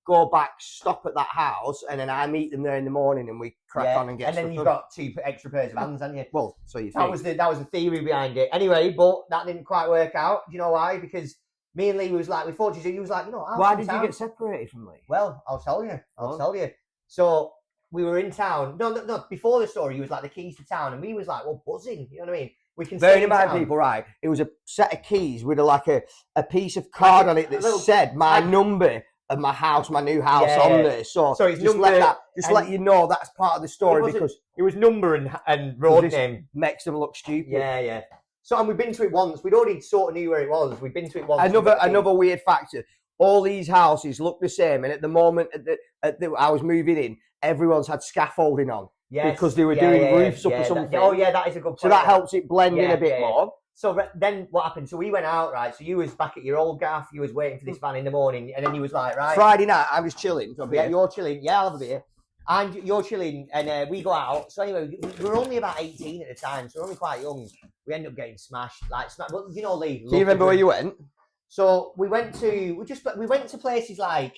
S3: go back, stop at that house, and then I meet them there in the morning and we crack on and get
S4: and then
S3: stuff
S4: you've
S3: done.
S4: got 2 extra pairs of hands, haven't you?
S3: Well, so you
S4: That
S3: think.
S4: was the theory behind it. Anyway, but that didn't quite work out. Do you know why? Because me and Lee was like, we thought he was like, I'll
S3: Why
S4: come
S3: did
S4: town.
S3: you get separated from Lee?
S4: Well, I'll tell you. I'll
S3: Oh.
S4: tell you. So we were in town. No. Before the story, he was like the keys to town, and we was like, well, buzzing. You know what I mean? We can
S3: Bearing
S4: stay
S3: in mind,
S4: town.
S3: people, right? It was a set of keys with a piece of card on it that
S4: little-
S3: said my number of my house, my new house
S4: Yeah,
S3: on
S4: yeah.
S3: there. So
S4: It's
S3: just
S4: number and-
S3: let you know that's part of the story because
S4: it was number and road
S3: This-
S4: name.
S3: makes them look stupid.
S4: Yeah, yeah. So and we've been to it once. We'd already sort of knew where it was. We'd been to it once.
S3: Another weird factor. All these houses look the same, and at the moment I was moving in, everyone's had scaffolding on because they were doing roofs up or something.
S4: That is a good point.
S3: So that helps it blend in a bit
S4: Yeah, yeah.
S3: more.
S4: So then what happened? So we went out, right? So you was back at your old gaff. You was waiting for this van in the morning, and then you was like, right,
S3: Friday night, I was chilling. For a
S4: yeah,
S3: bit.
S4: you're chilling. Yeah, I'll have a beer. And you're chilling, and we go out. So anyway, we were only about 18 at the time, so we're only quite young. We ended up getting smashed, Well, you know, Lee.
S3: Do you remember where you went?
S4: So we went to places like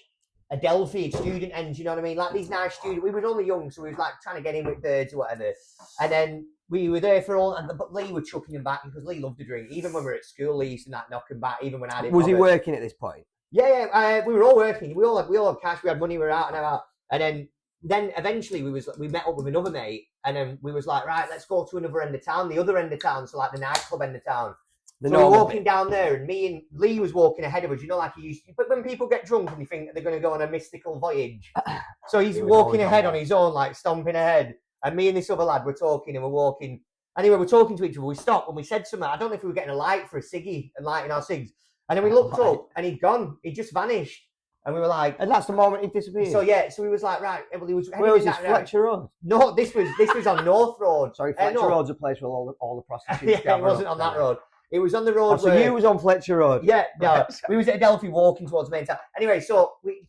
S4: Adelphi, student ends, you know what I mean? Like these nice student. We were only young, so we was like trying to get in with birds or whatever. And then we were there for all, but Lee were chucking him back because Lee loved to drink. Even when we were at school, Lee used to knock him back. Even when I didn't.
S3: Was he
S4: bother.
S3: working at this point?
S4: Yeah, we were all working. We all had cash. We had money. We were out and about. And then eventually we met up with another mate, and then we was like, right, let's go to another end of town, the other end of town, so like the nightclub end of town. So we were walking down there, and me and Lee was walking ahead of us. You know, like he used to. But when people get drunk and they think they're going to go on a mystical voyage, so he's
S3: He was
S4: walking
S3: always
S4: ahead
S3: on
S4: on his own, like stomping ahead. And me and this other lad were talking, and we're walking. Anyway, we're talking to each other. We stopped and we said something. I don't know if we were getting a light for a ciggy and lighting our cigs. And then we looked up, and he'd gone. He'd just vanished. And we were like,
S3: And that's the moment he disappeared.
S4: so yeah. So we was like, right. Well, he was.
S3: Where was
S4: heading
S3: this?
S4: in that
S3: Fletcher Road?
S4: No, this was on North Road.
S3: Sorry, Fletcher
S4: no.
S3: Road's a place where all the prostitutes
S4: Yeah, it
S3: gather
S4: wasn't
S3: up.
S4: on that road. It was on the road.
S3: Oh, so
S4: where,
S3: you was on Fletcher Road?
S4: yeah, no,
S3: Right.
S4: we was at Adelphi walking towards main town. Anyway, so we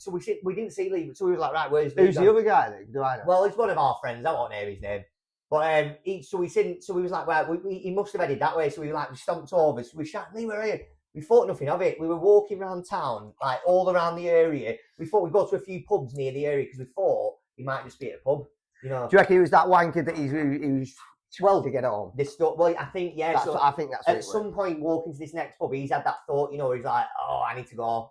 S4: didn't see Lee, so we was like, right, where's Lee?
S3: Who's the other guy then? Do I know?
S4: Well, it's one of our friends. I won't name his name. But so we was like, right, he must have headed that way. So we stomped over. So we shouted, Lee, where are you? We thought nothing of it. We were walking around town, like all around the area. We thought we'd go to a few pubs near the area because we thought he might just be at a pub, you know.
S3: Do you reckon he was that wanker that he was 12 to get home?
S4: This stuff. Well, I think
S3: I think that's what
S4: at
S3: it
S4: some
S3: was.
S4: point walking to this next pub, he's had that thought, you know, where he's like, oh, I need to go.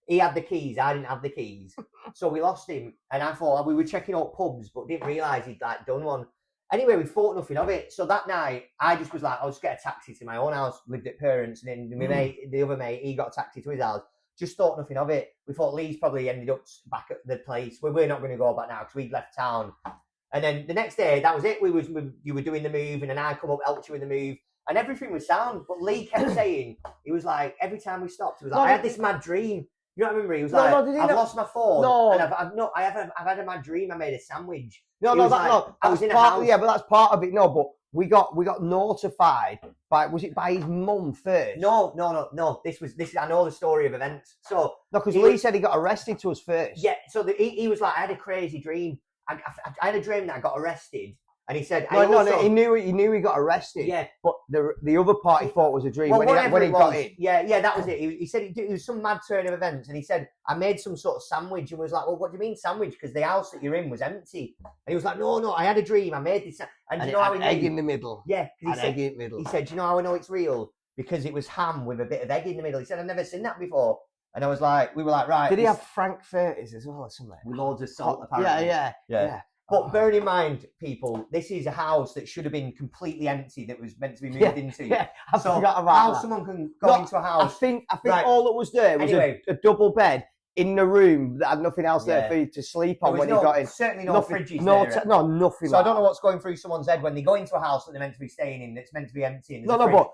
S4: He had the keys, I didn't have the keys. So we lost him, and I thought we were checking out pubs, but didn't realise he'd like done one. Anyway, we thought nothing of it. So that night, I just was like, I'll just get a taxi to my own house, lived at parents, and then my mate, the other mate, he got a taxi to his house. Just thought nothing of it. We thought Lee's probably ended up back at the place. We're not going to go back now because we'd left town. And then the next day, that was it. You were doing the move, and then I come up, helped you with the move, and everything was sound. But Lee kept saying, he was like, every time we stopped, he was like, I had this mad dream. You know what I remember? He was like, I've lost my phone.
S3: No.
S4: And I've had a mad dream. I made a sandwich.
S3: No,
S4: He
S3: no,
S4: was
S3: that,
S4: like,
S3: no.
S4: I was in a
S3: part,
S4: house.
S3: yeah, but that's part of it. No, but we got notified by his mum first?
S4: No. This is I know the story of events. So
S3: No, because Lee said he got arrested to us first.
S4: Yeah, so he was like, I had a crazy dream. I had a dream that I got arrested, and he said,
S3: No, he knew he got arrested.
S4: Yeah,
S3: but the other part he thought was a dream
S4: well,
S3: when he got in.
S4: Yeah, that was it. He said it was some mad turn of events, and he said I made some sort of sandwich, and was like, well, what do you mean sandwich? Because the house that you're in was empty. And he was like, no, I had a dream. I made this, and you know how he
S3: egg in the middle.
S4: Yeah,
S3: egg in the middle.
S4: He said, do you know how I know it's real? Because it was ham with a bit of egg in the middle. He said, I've never seen that before. And I was like, we were like, right.
S3: Did he have Frankfurters as well or something?
S4: With loads of salt, apparently.
S3: Yeah.
S4: But bearing in mind, people, this is a house that should have been completely empty that was meant to be moved into.
S3: Yeah, I
S4: so
S3: forgot about
S4: how
S3: that.
S4: someone can go into a house.
S3: I think
S4: right.
S3: all that was there was a double bed in the room that had nothing else there for you to sleep on when you got in.
S4: Certainly no fridges there.
S3: No, nothing.
S4: So I don't know what's going through someone's head when they go into a house that they're meant to be staying in, that's meant to be empty. And
S3: but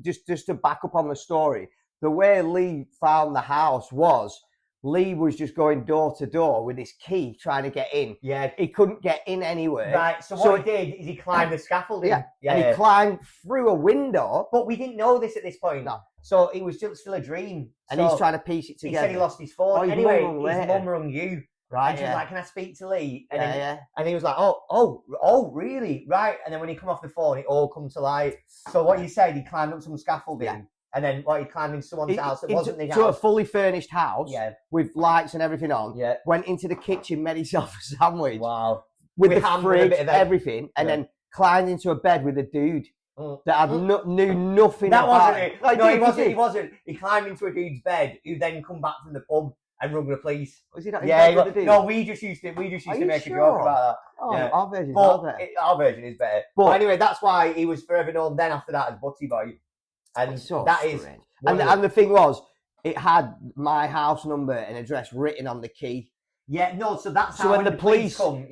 S3: just to back up on the story, the way Lee found the house was Lee was just going door to door with his key trying to get in.
S4: Yeah.
S3: He couldn't get in anywhere.
S4: Right, so what he did is he climbed the scaffolding.
S3: Yeah. And he climbed through a window.
S4: But we didn't know this at this point.
S3: No.
S4: So it was still a dream.
S3: And he's trying to piece it together.
S4: He said he lost his phone. Anyway, his mum rung you. Right, and she was like, can I speak to Lee? And and he was like, oh, really? Right. And then when he come off the phone, it all come to light. So what you said, he climbed up some scaffolding. Yeah. And then he climbed into someone's house that wasn't the house.
S3: To a fully furnished house with lights and everything on.
S4: Yeah.
S3: Went into the kitchen, made himself a sandwich.
S4: Wow.
S3: With the fridge, everything. And then climbed into a bed with a dude that had knew nothing
S4: that
S3: about
S4: wasn't it. No, he wasn't. He climbed into a dude's bed who then come back from the pub and rung the police.
S3: Was he not in bed with the dude?
S4: No, we just used to make a joke about that.
S3: Oh,
S4: yeah.
S3: Our version is better.
S4: Our version is better. But anyway, that's why he was forever known then after that as Butty Boy. And
S3: so
S4: that
S3: strange.
S4: Is...
S3: And the thing was, it had my house number and address written on the key.
S4: Yeah, no, so that's
S3: so
S4: how
S3: when the police
S4: come.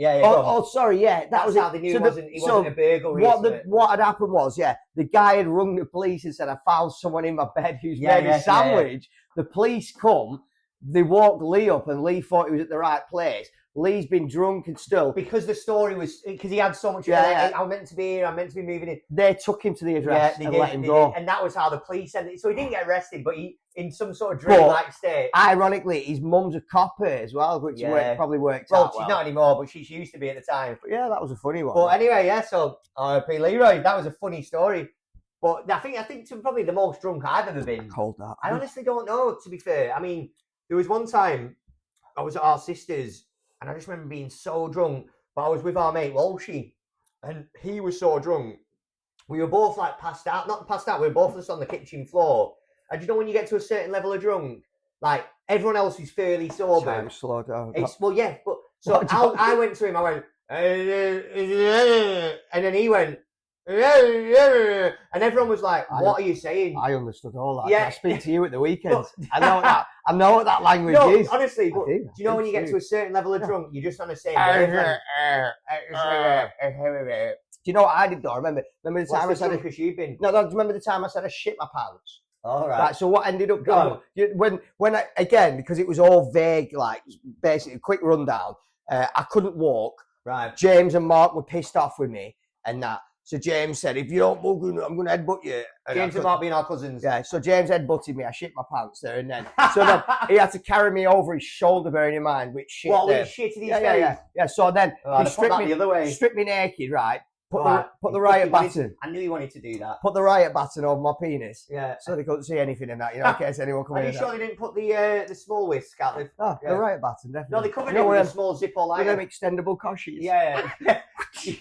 S3: Sorry, that was
S4: how they knew it wasn't a burglary.
S3: What had happened was, the guy had rung the police and said, I found someone in my bed who's made a sandwich. The police come, they woke Lee up and Lee thought he was at the right place. Lee's been drunk and still.
S4: Because the story was, because he had so much, I'm meant to be here, I'm meant to be moving in.
S3: They took him to the address and let him go.
S4: And that was how the police said it. So he didn't get arrested, but he, in some sort of dream-like state.
S3: Ironically, his mum's a copper as well, which probably worked out well.
S4: She's not anymore, but she used to be at the time.
S3: But yeah, that was a funny one.
S4: But anyway, so R.I.P. Leroy, that was a funny story. But I think probably the most drunk I've ever been.
S3: Hold that.
S4: I honestly don't know, to be fair. I mean, there was one time I was at our sister's, and I just remember being so drunk, but I was with our mate Walshy, and he was so drunk. We were both like passed out, not passed out, we were both just on the kitchen floor. And you know when you get to a certain level of drunk, like everyone else is fairly sober.
S3: Time slow down.
S4: But so I went to him, I went, and then he went, and everyone was like, what are you saying?
S3: I understood all that.
S4: Yeah.
S3: I speak to you at the weekends. I know what that language is.
S4: Honestly, but do you know when you get to a certain level of drunk, you're just on the same wavelength.
S3: Do you know what I did though? Remember the time I said
S4: you've been?
S3: No, remember the time I said I shit my pants?
S4: All right.
S3: So what ended up going when I, again, because it was all vague, like basically a quick rundown, I couldn't walk.
S4: Right.
S3: James and Mark were pissed off with me and that. So James said, if you don't move, I'm going to headbutt you.
S4: James and Mark being our cousins.
S3: Yeah, so James headbutted me. I shit my pants there and then. So then he had to carry me over his shoulder, bearing in mind, which shit
S4: What,
S3: there.
S4: with shit in his face?
S3: Yeah, so then he stripped me
S4: the other way.
S3: Stripped me naked, right? Put the riot baton.
S4: I knew he wanted to do that.
S3: Put the riot baton over my penis.
S4: Yeah.
S3: So they couldn't see anything in that, in case anyone come in.
S4: Are you sure they didn't put the small whisk out there?
S3: The riot baton, definitely.
S4: No, they covered it with a small Zippo lighter.
S3: With them extendable coshes.
S4: Yeah.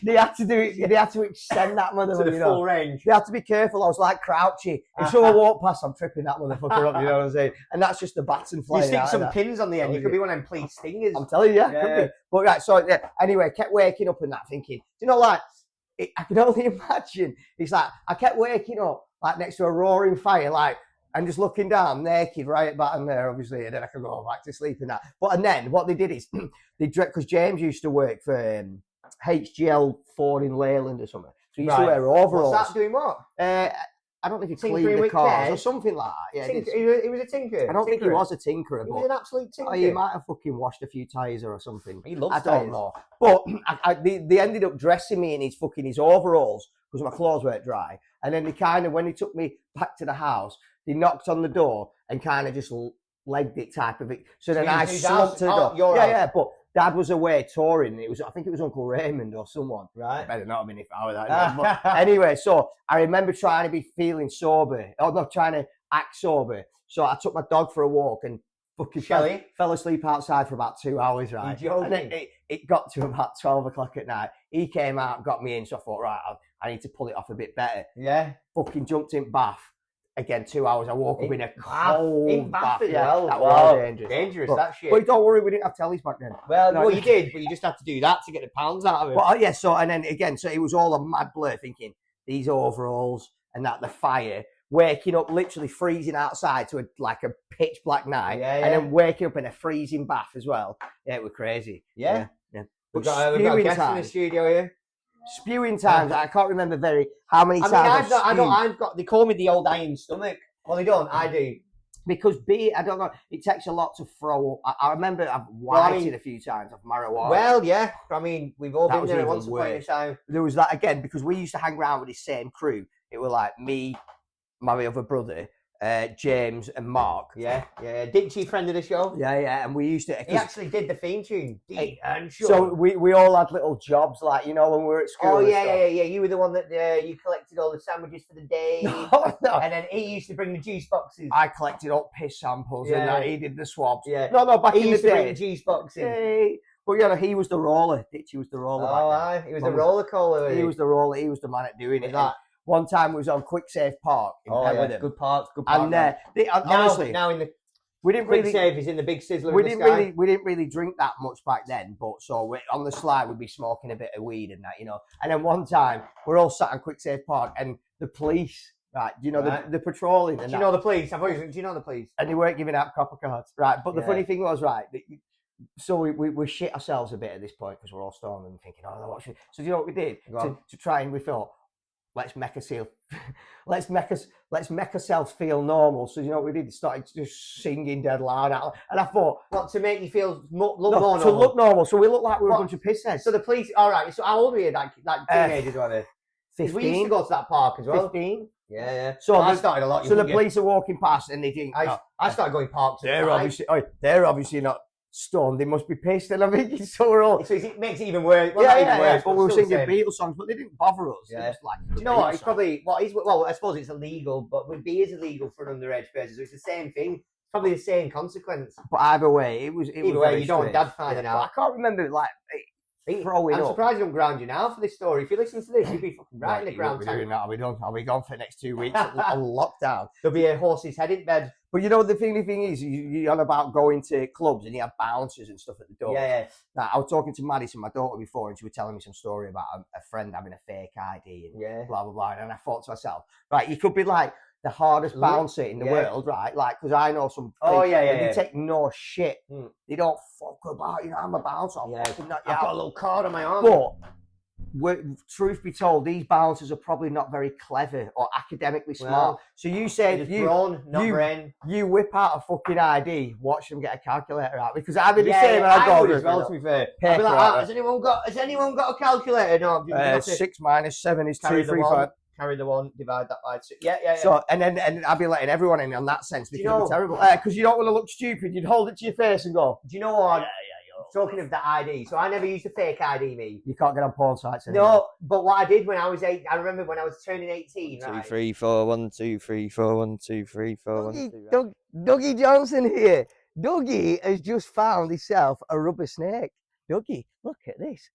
S3: They had to do it. They had to extend that motherfucker.
S4: To the full range.
S3: They had to be careful. I was like Crouchy. If someone walked past, I'm tripping that motherfucker up. You know what I'm saying? And that's just the baton flying.
S4: You stick some pins on the end. You could be one of them police stingers.
S3: I'm telling you, could be. But right, so anyway, kept waking up and that, thinking, you know, like I can only imagine. It's like I kept waking up like next to a roaring fire, like. And just looking down naked, right back in there, obviously, and then I could go back to sleep and that. And then what they did is because James used to work for HGL 4 in Leyland or something. So he used to wear overalls.
S4: What's that doing what?
S3: I I don't know if he
S4: Tinkering
S3: cleaned the
S4: with
S3: cars
S4: care?
S3: or something like that. Yeah,
S4: He was a tinker.
S3: I don't think he
S4: Tinkerer.
S3: was a tinkerer,
S4: He
S3: but
S4: was an absolute tinker.
S3: he might have fucking washed a few tyres or something.
S4: He loves
S3: I don't
S4: tyres.
S3: know. But they ended up dressing me in his overalls because my clothes weren't dry. And then when they took me back to the house, they knocked on the door and kind of just legged it type of it. So then I slumped to the door. Yeah, but Dad was away touring. I think it was Uncle Raymond or someone.
S4: Right.
S3: It better not have been if I was that. But anyway, so I remember trying to be feeling sober. Or not trying to act sober. So I took my dog for a walk and fucking fell asleep outside for about 2 hours, right? And then it got to about 12 o'clock at night. He came out, got me in, so I thought, right, I need to pull it off a bit better.
S4: Yeah.
S3: Fucking jumped in bath. Again, 2 hours. I woke up in a cold bath.
S4: As
S3: yeah,
S4: well.
S3: that was dangerous.
S4: Dangerous,
S3: but,
S4: that shit.
S3: But don't worry, we didn't have tellies back then.
S4: Well, you did, but you just had to do that to get the pounds out of it.
S3: But yeah, so and then again, so it was all a mad blur thinking these overalls and that the fire, waking up literally freezing outside to a pitch black night, and then waking up in a freezing bath as well. Yeah, it was crazy.
S4: Yeah.
S3: But
S4: we've got a guest in the studio here.
S3: Spewing times. I can't remember how many times.
S4: I've got. They call me the old iron stomach. Well, they don't. I do.
S3: Because I don't know. It takes a lot to throw up. I remember I've whited a few times of marijuana.
S4: Well, yeah. I mean, we've all been there once upon a time.
S3: There was that again because we used to hang around with the same crew. It was like me, my other brother, James, and Mark.
S4: Yeah. Didn't you friend of the show?
S3: Yeah. And we used to.
S4: He actually did the theme tune.
S3: So we all had little jobs, like when we were at school.
S4: Oh yeah. You were the one that you collected all the sandwiches for the day.
S3: No.
S4: And then he used to bring the juice boxes.
S3: I collected up piss samples, and he did the swabs.
S4: Yeah.
S3: No. Back in the
S4: used to
S3: day,
S4: bring the juice boxes.
S3: Hey. But he was the roller. Ditchy was the roller.
S4: Oh, he was the roller caller.
S3: He was the roller. He was the man at doing it. One time we was on Quick Save Park in Penwitham.
S4: Good park.
S3: And honestly,
S4: now in the
S3: we didn't
S4: Quick
S3: really
S4: Save is in the big sizzler.
S3: We didn't really drink that much back then. But so on the slide we'd be smoking a bit of weed and that, And then one time we're all sat on Quick Save Park and the police, right? The patrolling. And
S4: do you know the police? Do you know the police?
S3: And they weren't giving out copper cards, right? But the funny thing was, right. So we shit ourselves a bit at this point because we're all stoned and thinking, what should we? So do you know what we did to try and we thought, let's make ourselves feel normal. So you know what we did? Started just singing dead loud out, and I thought,
S4: what, to make you feel look normal?
S3: To look normal. So we looked like we were a bunch of pissheads.
S4: So the police, all right. So how old were you? Like teenagers, were they?
S3: 15.
S4: We used to go to that park as well.
S3: 15.
S4: Yeah.
S3: So
S4: I started a lot.
S3: So the police are walking past, and they think,
S4: I started going parks.
S3: They're obviously not stoned. They must be pissed, and I think so we're all.
S4: So it makes it even worse. Well,
S3: worse, but we were singing Beatles songs, but they didn't bother us.
S4: Yeah.
S3: Do
S4: you know what? It's probably I suppose it's illegal, but beer is illegal for an underage person, so it's the same thing. It's probably the same consequence.
S3: But either way, it was.
S4: Either way, you don't want Dad finding out.
S3: I can't remember throwing up.
S4: I'm surprised you don't ground you now for this story. If you listen to this, you'd be fucking right in the ground.
S3: Are we done? Are we gone for the next 2 weeks on lockdown?
S4: There'll be a horse's head in bed.
S3: But the thing is, you're on about going to clubs and you have bouncers and stuff at the door.
S4: Yeah.
S3: Now, I was talking to Madison, my daughter, before, and she was telling me some story about a friend having a fake ID and blah, blah, blah. And I thought to myself, right, you could be like the hardest bouncer in the world, right? Like, because I know some people, they take no shit. They don't fuck about, I'm a bouncer.
S4: I've got a little card on my arm.
S3: But truth be told, these bouncers are probably not very clever or academically smart. So you said you whip out a fucking ID, watch them get a calculator out, because I'd be the same.
S4: I go as well. To be fair, I'd be like, has anyone got a calculator? No.
S3: 6 minus 7 is 2, 3, 5.
S4: Carry the 1, divide that by 2. Yeah.
S3: So and I'd be letting everyone in on that sense because it'd be terrible. Because you don't want to look stupid. You'd hold it to your face and go.
S4: Do you know what? Talking of the ID, so I never used to fake ID me.
S3: You can't get on porn sites anymore.
S4: No, but what I did when I was 8, I remember when I was turning 18.
S5: 2, 3, 4, 1, 2, 3, 4, 1, 2, 3, 4, 1, 2.
S3: Dougie Johnson here. Dougie has just found himself a rubber snake. Dougie, look at this.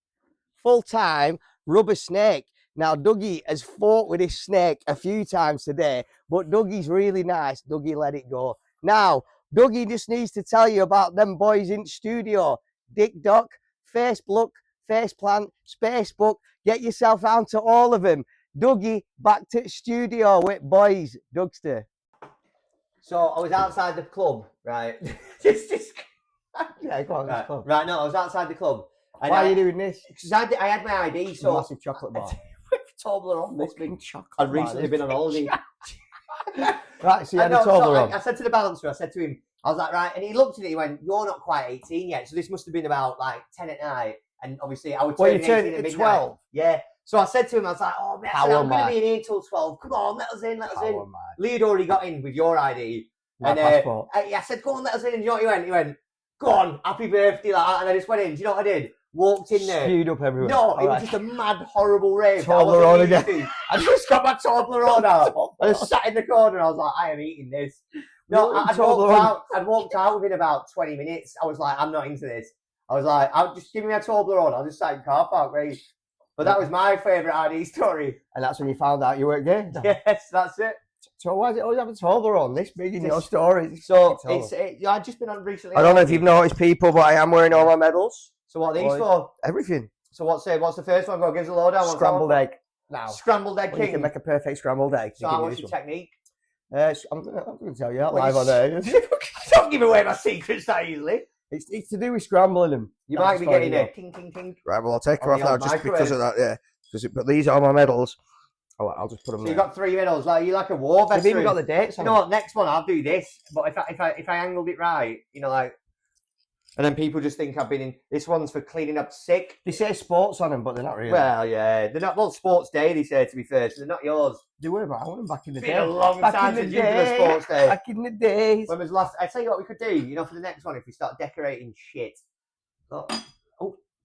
S3: Full-time rubber snake. Now, Dougie has fought with this snake a few times today, but Dougie's really nice. Dougie let it go. Now, Dougie just needs to tell you about them boys in studio. Dick Doc, Facebook, Faceplant, Spacebook. Get yourself out to all of them. Dougie back to studio with boys. Dougster.
S4: So I was outside the club, right?
S3: Yeah, go on.
S4: Right. Right, no, I was outside the club.
S3: Why are you doing this?
S4: Because I had my ID, so
S3: massive chocolate bar.
S4: Tobler on
S3: this big chocolate.
S4: I'd recently been on holiday.
S3: Right, so you had a Toblerone.
S4: I said to the balancer, I said to him, I was like, right, and he looked at it, he went, you're not quite 18 yet, so this must have been about like 10 at night, and obviously I would turn 18 at midnight.
S3: 12?
S4: Yeah. So I said to him, I was like, oh, mate, I'm going to be in here till 12. Come on, let us in, let us in. Lee had already got in with your ID.
S3: My passport.
S4: I said, go on, let us in. And you know what he went? He went, go on, happy birthday, like that. And I just went in. Do you know what I did? Walked in there.
S3: Spewed up everywhere.
S4: No, it was just a mad, horrible rave.
S3: Toblerone again.
S4: I just got my Toblerone out. I just sat in the corner and I was like, I am eating this. No, I'd walked out within about 20 minutes. I was like, I'm not into this. I was like, I'll just give me a Toblerone. I'll just sat in the car park, right? But that was my favourite ID story.
S3: And that's when you found out you weren't gay?
S4: Yes, that's it.
S3: So why does it always have a Toblerone this big in your story?
S4: So I've just been on recently.
S3: I don't know if you've noticed, people, but I am wearing all my medals.
S4: So what are these for?
S3: Everything.
S4: So what's the first one? Go, give us a lowdown.
S3: Scrambled egg.
S4: Now. Scrambled egg king.
S3: You can make a perfect scrambled egg.
S4: So what's your technique?
S3: I'm going to tell you that live on air.
S4: Don't give away my secrets that easily.
S3: It's to do with scrambling them.
S4: You might be getting a ting, ting, ting.
S3: Right, well, I'll take her off now just because of that, yeah. But these are my medals. Oh, I'll just put them there.
S4: You've got 3 medals. Like, you're like a war veteran.
S3: You've even got the dates on.
S4: You know what? Next one, I'll do this. But if I angled it right, you know, like... And then people just think I've been in... This one's for cleaning up sick.
S3: They say sports on them, but they're not really.
S4: Well, yeah. They're not... Well, sports day, they say, to be fair. So they're not yours.
S3: They were, but I want them back in the day.
S4: It's been a long time since you've done a sports day.
S3: Back in the days.
S4: When was the last... I tell you what we could do, you know, for the next one, if we start decorating shit. Oh,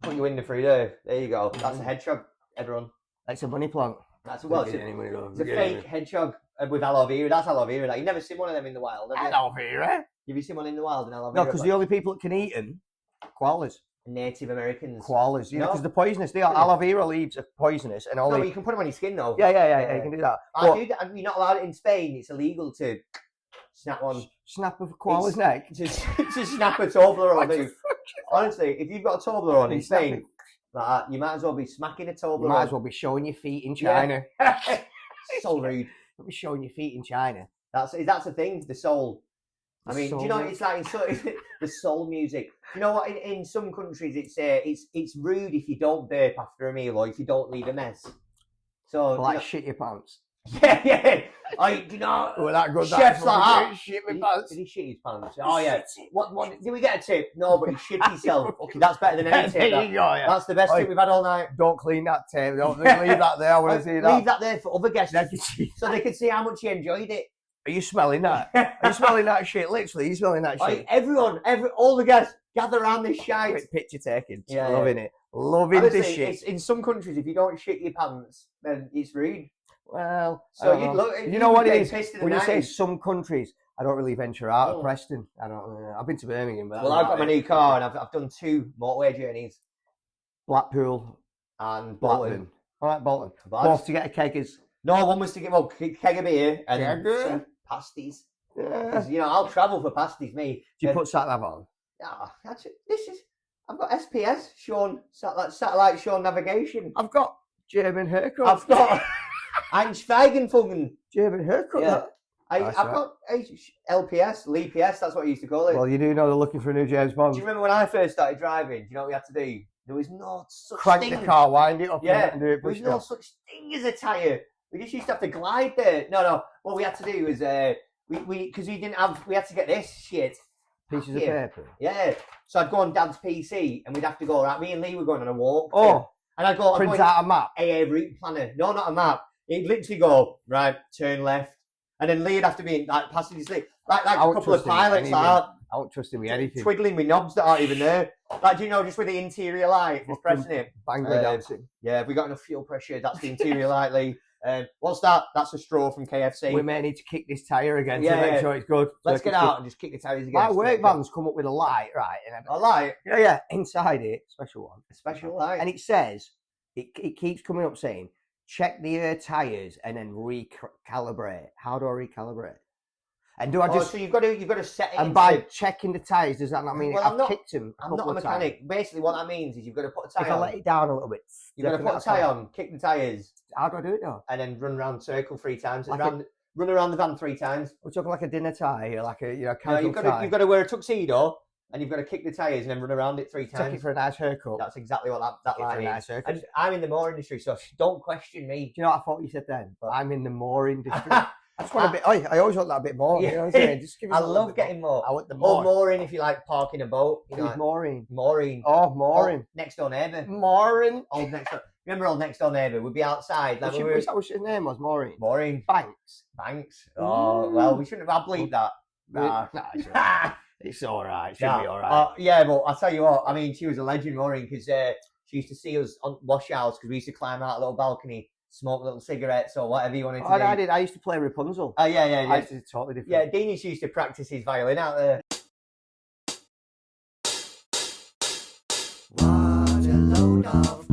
S4: put your window through there. There you go. That's a hedgehog, everyone.
S3: That's a money plant.
S4: That's a it's a fake hedgehog with aloe vera. That's aloe vera. Like, you've never seen one of them in the wild, have you?
S3: Aloe vera?
S4: Have you seen one in the wild in aloe vera?
S3: No, because the only people that can eat them, koalas.
S4: Native Americans.
S3: Koalas, you know, because they're poisonous. They are. Aloe vera leaves are poisonous. And
S4: no, but you can put them on your skin, though.
S3: Yeah, you can do that.
S4: I do that. You're not allowed it in Spain. It's illegal to snap one.
S3: Snap a koala's neck?
S4: To snap a Toblerone, dude. Honestly, if you've got a Toblerone in Spain, like, you might as well be smacking a Toblerone.
S3: You might as well be showing your feet in China.
S4: Yeah. So rude.
S3: Don't be showing your feet in China.
S4: That's a thing, the soul. I mean, do you know, it's like the soul music. You know what? In some countries, it's rude if you don't burp after a meal or if you don't leave a mess. So
S3: like shit your pants.
S4: Yeah. You know,
S3: well, that good.
S4: Chefs like that.
S3: Shit my pants.
S4: Did he shit his pants? Oh yeah. What? Did we get a tip? No, but he shit himself. Okay, that's better than any tip.
S3: There you go. Yeah.
S4: That's the best tip we've had all night.
S3: Don't clean that tape. Don't leave that there. I want to see that.
S4: Leave that there for other guests so they can see how much you enjoyed it.
S3: Are you smelling that? Are you smelling that shit? Literally, are you smelling that shit?
S4: Everyone, all the guests gather around this shite.
S3: Picture taking.
S4: Yeah,
S3: loving it. Loving this shit.
S4: In some countries, if you don't shit your pants, then it's rude.
S3: Well,
S4: so
S3: you know what it is? When you say some countries, I don't really venture out of Preston. I've been to Birmingham. But
S4: I've got my new car and I've done 2 motorway journeys.
S3: Blackpool
S4: and
S3: Bolton. All right, Bolton. Both to get a keggies.
S4: No, one was to get a keg of beer and some pasties. Yeah. You know, I'll travel for pasties, me.
S3: Do you put sat-nav on?
S4: Yeah, I've got SPS, satellite Sean navigation.
S3: I've got German haircut.
S4: I've got Einsteigenfungen.
S3: German haircut.
S4: Yeah. I've got LPS, LPS, that's what I used to call it.
S3: Well, you do know they're looking for a new James Bond.
S4: Do you remember when I first started driving? Do you know what we had to do? There was no such
S3: Crank
S4: thing.
S3: the car, wind it up, and do it.
S4: There was no such thing as a tyre. We just used to have to glide there. No. What we had to do was because we had to get this shit.
S3: Pieces of paper.
S4: Yeah. So I'd go on Dad's PC and we'd have to go, right, me and Lee were going on a walk.
S3: Oh.
S4: And I'd go
S3: print out a map.
S4: AA route planner. No, not a map. He'd literally go, right, turn left. And then Lee'd have to be like passing his sleep. Like a couple of pilots like that.
S3: I won't trust him with anything.
S4: Twiddling with knobs that aren't even there. Like, do you know, just with the interior light, just pressing it.
S3: Bangling dancing.
S4: Yeah, we got enough fuel pressure. That's the interior light, Lee. What's that? That's a straw from KFC.
S3: We may need to kick this tyre again to make sure it's good.
S4: Let's get out and just kick the tyres again.
S3: My work van's come up with a light, right?
S4: A light?
S3: Yeah. Inside it, special one.
S4: A special light.
S3: And it says, it keeps coming up saying, check the tyres and then recalibrate. How do I recalibrate? And do I just?
S4: So you've got to set it.
S3: And by checking the tyres, does that not mean I've kicked them?
S4: I'm not a mechanic. Basically, what that means is you've got to put a tyre on.
S3: If I let it down a little bit,
S4: you've got to put a tyre on, kick the tyres.
S3: How do I do it though?
S4: And then run around circle 3 times. Run around the van 3 times.
S3: We're talking like a dinner tie, like a
S4: casual tie. You've got to wear a tuxedo. And you've got to kick the tyres and then run around it 3 times.
S3: Take it for a nice haircut.
S4: That's exactly what that line is.
S3: Nice haircut.
S4: And I'm in the moor industry, so don't question me.
S3: Do you know what I thought you said then? But I'm in the moor industry. I just want a bit. I always want that a bit more. You know what I'm saying? Just give us
S4: I
S3: a little
S4: love
S3: bit
S4: getting more.
S3: I want the
S4: Or
S3: more.
S4: mooring if you like parking a boat. You know,
S3: Who's
S4: like,
S3: Maureen?
S4: mooring.
S3: Oh, Maureen.
S4: Next door neighbour.
S3: Maureen.
S4: Old next door. Remember old next door neighbour? We'd be outside. Like,
S3: Was that what her name was? Maureen.
S4: Mooring.
S3: Banks.
S4: Thanks. Oh, well, we shouldn't have bleeped that.
S3: Nah, it's all right. It's all right. Should be all right.
S4: Yeah, but I'll tell you what, I mean, she was a legend, Maureen, because she used to see us on washouts because we used to climb out a little balcony, smoke little cigarettes or whatever you wanted to do.
S3: I did. I used to play Rapunzel.
S4: Oh, yeah.
S3: I used to do totally different.
S4: Yeah, Dean used to practice his violin out there.
S2: What a load of